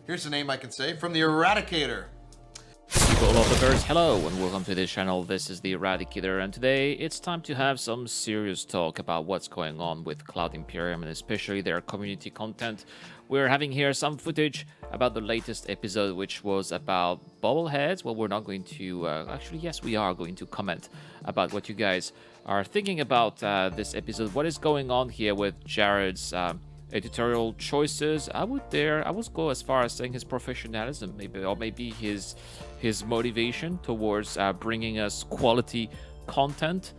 Here's a name I can say from the Eradicator. People lovers, hello and welcome to this channel. This is the Eradicator, and today it's time to have some serious talk about what's going on with Cloud Imperium and especially their community content. We're having here some footage about the latest episode, which was about bobbleheads. Well, we're not going to actually, yes, we are going to comment about what you guys are thinking about this episode. What is going on here with Jared's editorial choices? I would go as far as saying his professionalism, maybe his motivation towards bringing us quality content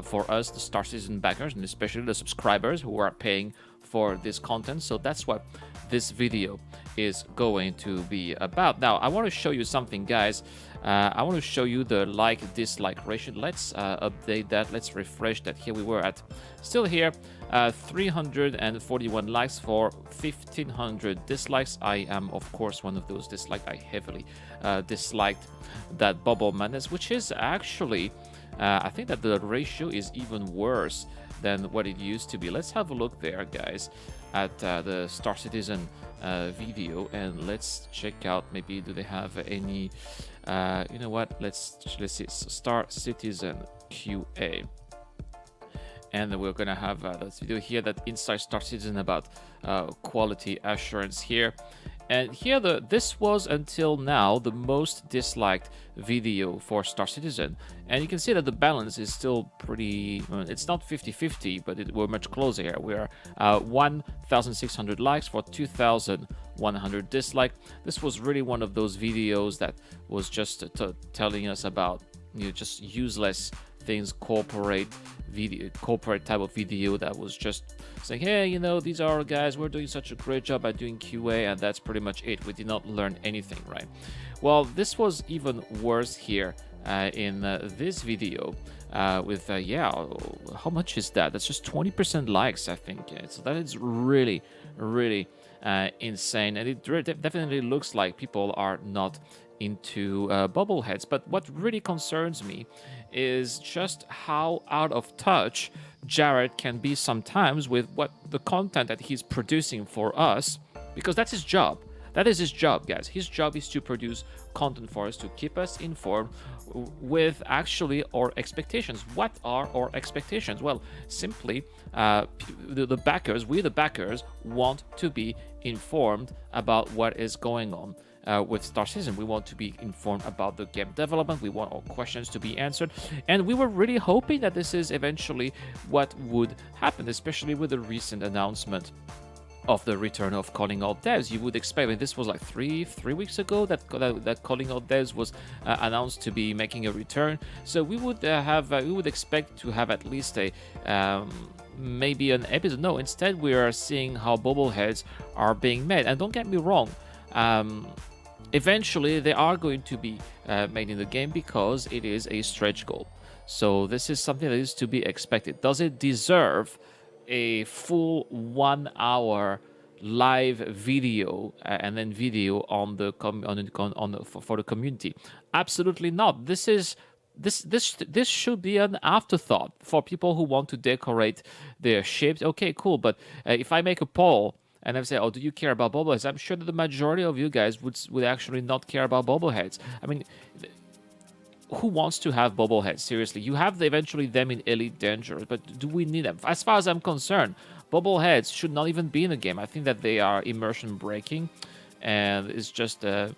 for us, the Star Citizen backers, and especially the subscribers who are paying for this content. So that's what this video is going to be about. Now, I want to show you something, guys. I want to show you the like-dislike ratio. Let's update that. Let's refresh that. Here we were at, still here, 341 likes for 1,500 dislikes. I am, of course, one of those disliked. I heavily disliked that Bubble Madness, which is actually, I think that the ratio is even worse than what it used to be. Let's have a look there, guys, at the Star Citizen video, and let's check out, maybe do they have any you know what, let's see, Star Citizen QA, and we're gonna have this video here, that inside Star Citizen about quality assurance here. And here, this was until now the most disliked video for Star Citizen, and you can see that the balance is still pretty, it's not 50-50, but we're much closer here. We are 1,600 likes for 2,100 dislike. This was really one of those videos that was just telling us about, you know, just useless things, corporate type of video that was just saying, hey, you know, these are our guys, we're doing such a great job at doing QA, and that's pretty much it. We did not learn anything, right? Well, this was even worse here in this video with yeah, how much is that? That's just 20% likes, I think. So that is really insane, and it definitely looks like people are not into bobbleheads. But what really concerns me is just how out of touch Jared can be sometimes with what the content that he's producing for us, because that's his job. That is his job, guys. His job is to produce content for us, to keep us informed with actually our expectations. What are our expectations? Well, simply the backers, we the backers, want to be informed about what is going on with Star Citizen. We want to be informed about the game development. We want our questions to be answered, and we were really hoping that this is eventually what would happen, especially with the recent announcement of the return of Calling All Devs. You would expect, I mean, this was like three weeks ago that Calling All Devs was announced to be making a return. So we would we would expect to have at least a maybe an episode. No, instead we are seeing how bobbleheads are being made. And don't get me wrong, eventually they are going to be made in the game because it is a stretch goal. So this is something that is to be expected. Does it deserve a full 1 hour live video and then video on the for the community? Absolutely not. This should be an afterthought for people who want to decorate their ships. Okay, cool, but if I make a poll and I say, oh, do you care about bobbleheads? I'm sure that the majority of you guys would actually not care about bobbleheads. I mean, who wants to have bobbleheads? Seriously, you have eventually them in Elite Dangerous, but do we need them? As far as I'm concerned, bobbleheads should not even be in the game. I think that they are immersion breaking, and it's just a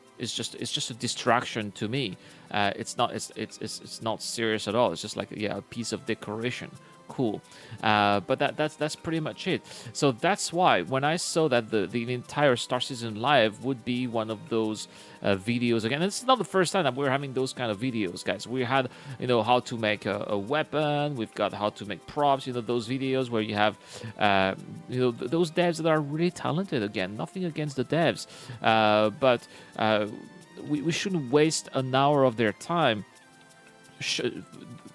distraction to me. It's not serious at all. It's just like, yeah, a piece of decoration. Cool, but that's pretty much it. So that's why when I saw that the entire Star Citizen Live would be one of those videos again, and it's not the first time that we're having those kind of videos, guys. We had, you know, how to make a weapon. We've got how to make props. You know, those videos where you have you know, those devs that are really talented. Again, nothing against the devs, but we shouldn't waste an hour of their time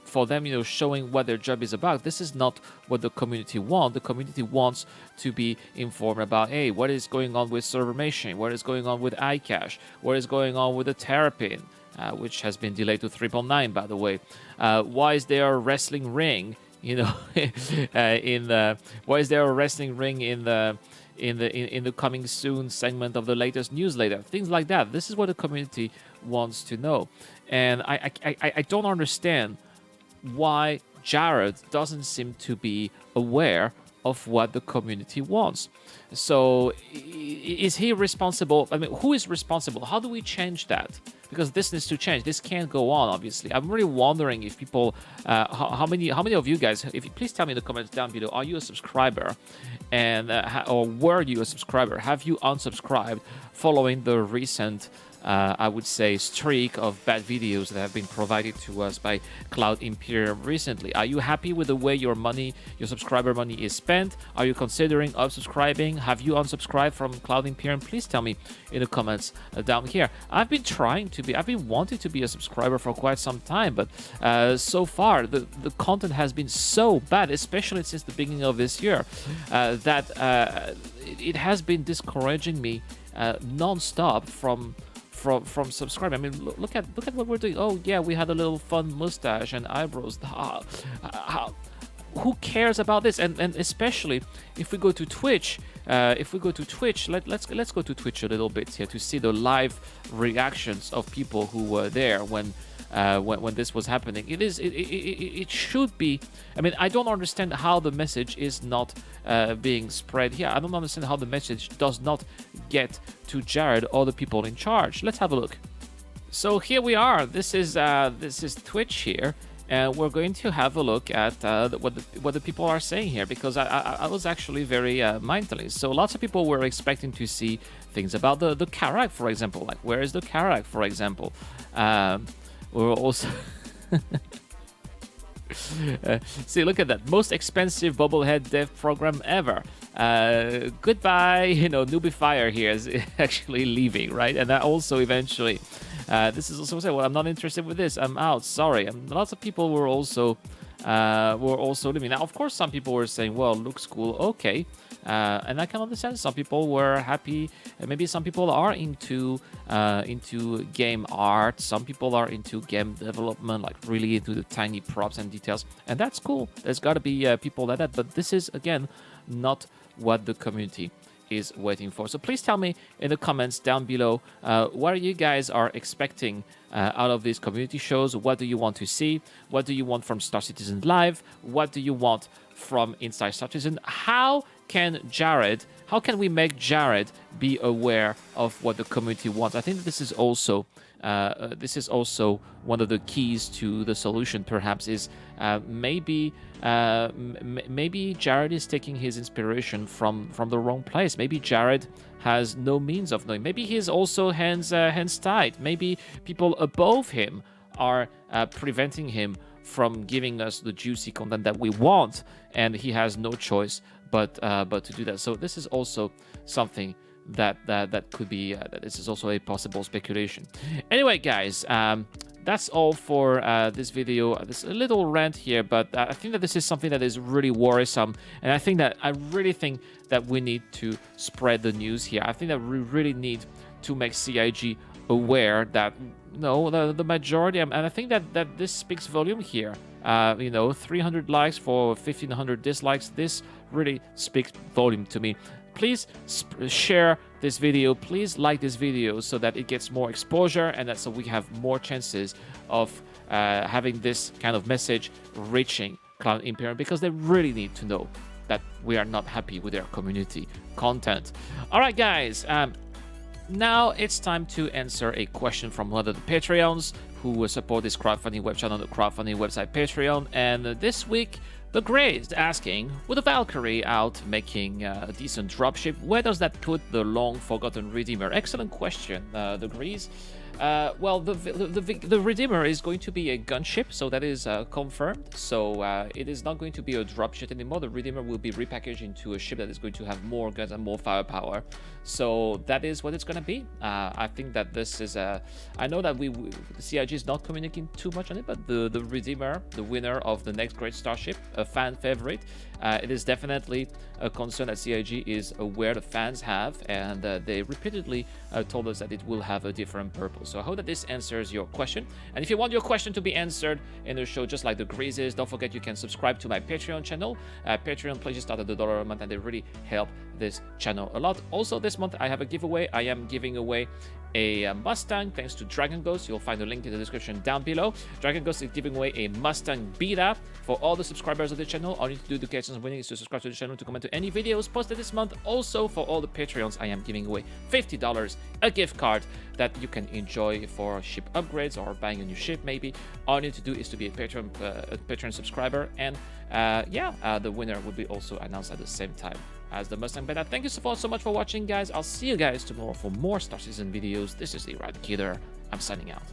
for them, you know, showing what their job is about. This is not what the community wants. The community wants to be informed about, hey, what is going on with server meshing? What is going on with iCache? What is going on with the Terrapin, which has been delayed to 3.9, by the way? Why is there a wrestling ring, you know, why is there a wrestling ring in the in the coming soon segment of the latest newsletter, things like that. This is what the community wants to know, and I don't understand why Jared doesn't seem to be aware of what the community wants. So is he responsible? I mean, who is responsible? How do we change that? Because this needs to change. This can't go on, obviously. I'm really wondering if people, how many of you guys, if you please tell me in the comments down below, are you a subscriber? And or were you a subscriber? Have you unsubscribed following the recent I would say, streak of bad videos that have been provided to us by Cloud Imperium recently? Are you happy with the way your money, your subscriber money is spent? Are you considering unsubscribing? Have you unsubscribed from Cloud Imperium? Please tell me in the comments down here. I've been wanting to be a subscriber for quite some time, but so far the content has been so bad, especially since the beginning of this year, that it has been discouraging me non-stop from subscribing. I mean, look at what we're doing. Oh yeah, we had a little fun mustache and eyebrows. Who cares about this? And especially if we go to Twitch. Let's go to Twitch a little bit here to see the live reactions of people who were there when this was happening. It should be. I mean, I don't understand how the message is not being spread here. I don't understand how the message does not get to Jared or the people in charge. Let's have a look. So here we are. This is Twitch here, and we're going to have a look at what the people are saying here, because I was actually very mindfully. So lots of people were expecting to see things about the Karak, for example. Like, where is the Karak, for example? We're also see, look at that, most expensive bobblehead dev program ever. Goodbye, newbie fire here is actually leaving, right? And that also eventually this is also saying, well, I'm not interested with this, I'm out, sorry. And lots of people were also leaving. Now, of course, some people were saying, well, looks cool, okay. And I can understand some people were happy. Maybe some people are into game art. Some people are into game development, like really into the tiny props and details. And that's cool. There's got to be people like that. But this is, again, not what the community is waiting for. So please tell me in the comments down below what you guys are expecting out of these community shows. What do you want to see? What do you want from Star Citizen Live? What do you want from Inside Star Citizen? How can we make Jared be aware of what the community wants? I think that this is also one of the keys to the solution. Perhaps is maybe Jared is taking his inspiration from the wrong place. Maybe Jared has no means of knowing. Maybe he's also hands tied. Maybe people above him are preventing him from giving us the juicy content that we want, and he has no choice but to do that. So this is also something that could be this is also a possible speculation. Anyway, guys, that's all for this video. This a little rant here, but I think that this is something that is really worrisome, and I really think that we need to spread the news here. I think that we really need to make CIG aware that the majority, and I think that this speaks volume here. 300 likes for 1,500 dislikes. This really speaks volume to me. Please share this video. Please like this video so that it gets more exposure, and that so we have more chances of having this kind of message reaching Cloud Imperium, because they really need to know that we are not happy with their community content. All right, guys. Now it's time to answer a question from one of the Patreons who support this crowdfunding website on the crowdfunding website Patreon. And this week, The Grey is asking, with the Valkyrie out making a decent dropship, where does that put the long-forgotten Redeemer? Excellent question, The Greys. Well, the Redeemer is going to be a gunship, so that is confirmed. So it is not going to be a dropship anymore. The Redeemer will be repackaged into a ship that is going to have more guns and more firepower. So that is what it's going to be. I think that this is I know that CIG is not communicating too much on it, but the Redeemer, the winner of the next great starship, a fan favorite, it is definitely a concern that CIG is aware the fans have, and they repeatedly told us that it will have a different purpose. So I hope that this answers your question. And if you want your question to be answered in the show, just like the Greases, don't forget you can subscribe to my Patreon channel. Patreon pledges start at the $1 a month, and they really help this channel a lot. Also, this month I have a giveaway. I am giving away a Mustang thanks to Dragon Ghost. You'll find the link in the description down below. Dragon Ghost is giving away a Mustang beta for all the subscribers of the channel. All you need to do to get some winning is to subscribe to the channel, to comment to any videos posted this month. Also, for all the Patreons, I am giving away $50, a gift card that you can enjoy for ship upgrades or buying a new ship maybe. All you need to do is to be a Patreon subscriber, and the winner will be also announced at the same time as the Mustang beta. Thank you so much for watching, guys. I'll see you guys tomorrow for more Star Citizen videos. This is the Eradicator. I'm signing out.